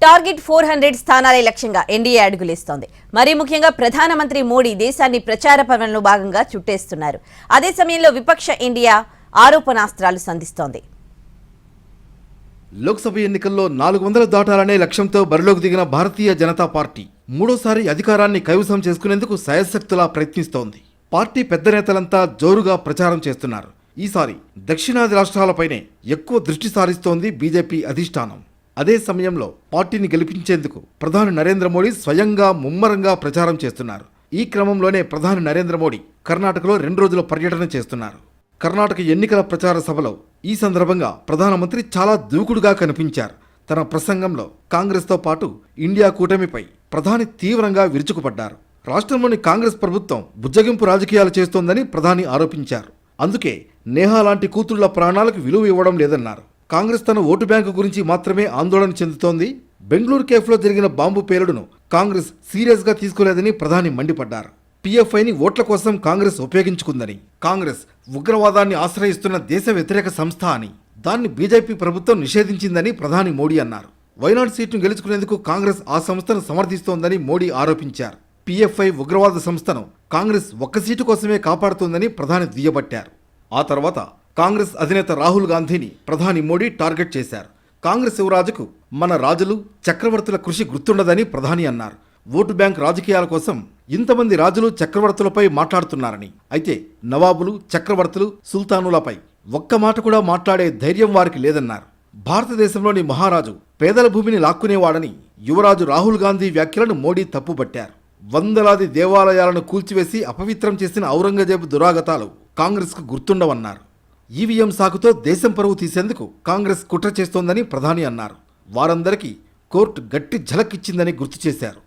Target 400 స్థానాలే లక్ష్యంగా NDA అడుగులేస్తోంది. మరీ ముఖ్యంగా ప్రధానమంత్రి మోడీ దేశాన్ని ప్రచార పర్వంలో భాగంగా చుట్టేస్తున్నారు. అదే సమయంలో విపక్ష ఇండియా ఆరోపణాస్త్రాలు సంధిస్తోంది. లోక్సభ ఎన్నికల్లో 400 దాటాలనే లక్ష్యంతో బరిలోకి దిగిన భారతీయ జనతా పార్టీ మూడోసారి అధికారాన్ని కైవసం చేసుకునేందుకు శాయశక్తులా ప్రయత్నిస్తోంది. పార్టీ పెద్ద నేతలంతా జోరుగా ప్రచారం చేస్తున్నారు. ఈసారి దక్షిణాది రాష్ట్రాలపైనే ఎక్కువ దృష్టి సారిస్తోంది బీజేపీ అధిష్టానం. అదే సమయంలో పార్టీని గెలిపించేందుకు ప్రధాని నరేంద్ర మోడీ స్వయంగా ముమ్మరంగా ప్రచారం చేస్తున్నారు. ఈ క్రమంలోనే ప్రధాని నరేంద్ర మోడీ కర్ణాటకలో 2 రోజుల పర్యటన చేస్తున్నారు. కర్ణాటక ఎన్నికల ప్రచార సభలో ఈ సందర్భంగా ప్రధానమంత్రి చాలా దూకుడుగా కనిపించారు. తన ప్రసంగంలో కాంగ్రెస్తో పాటు ఇండియా కూటమిపై ప్రధాని తీవ్రంగా విరుచుకుపడ్డారు. రాష్ట్రంలోని కాంగ్రెస్ ప్రభుత్వం బుజ్జగింపు రాజకీయాలు చేస్తోందని ప్రధాని ఆరోపించారు. అందుకే నేహా లాంటి కూతుళ్ల ప్రాణాలకు విలువ ఇవ్వడం లేదన్నారు. కాంగ్రెస్ తన ఓటు బ్యాంకు గురించి మాత్రమే ఆందోళన చెందుతోంది. బెంగళూరు కేఫ్లో జరిగిన బాంబు పేలుడును కాంగ్రెస్ సీరియస్గా తీసుకోలేదని ప్రధాని మండిపడ్డారు. పీఎఫ్ఐని ఓట్ల కోసం కాంగ్రెస్ ఉపయోగించుకుందని, కాంగ్రెస్ ఉగ్రవాదాన్ని ఆశ్రయిస్తున్న దేశ వ్యతిరేక సంస్థ అని, దాన్ని బీజేపీ ప్రభుత్వం నిషేధించిందని ప్రధాని మోడీ అన్నారు. వైనాడ్ సీటును గెలుచుకునేందుకు కాంగ్రెస్ ఆ సంస్థను సమర్థిస్తోందని మోడీ ఆరోపించారు. పీఎఫ్ఐ ఉగ్రవాద సంస్థను కాంగ్రెస్ ఒక్క సీటు కోసమే కాపాడుతోందని ప్రధాని దుయ్యబట్టారు. ఆ తర్వాత కాంగ్రెస్ అధినేత రాహుల్ గాంధీని ప్రధాని మోడీ టార్గెట్ చేశారు. కాంగ్రెస్ యువరాజుకు మన రాజులు చక్రవర్తుల కృషి గుర్తుండదని ప్రధాని అన్నారు. ఓటు బ్యాంక్ రాజకీయాల కోసం ఇంతమంది రాజులు చక్రవర్తులపై మాట్లాడుతున్నారని, అయితే నవాబులు చక్రవర్తులు సుల్తానులపై ఒక్క మాట కూడా మాట్లాడే ధైర్యం వారికి లేదన్నారు. భారతదేశంలోని మహారాజు పేదల భూమిని లాక్కునేవాడని యువరాజు రాహుల్ గాంధీ వ్యాఖ్యలను మోడీ తప్పుపట్టారు. వందలాది దేవాలయాలను కూల్చివేసి అపవిత్రం చేసిన ఔరంగజేబు దురాగతాలు కాంగ్రెస్కు గుర్తుండవన్నారు. ఈవీఎం సాకుతో దేశం పరువు తీసేందుకు కాంగ్రెస్ కుట్ర చేస్తోందని ప్రధాని అన్నారు. వారందరికీ కోర్టు గట్టి ఝలక్ ఇచ్చిందని గుర్తు చేశారు.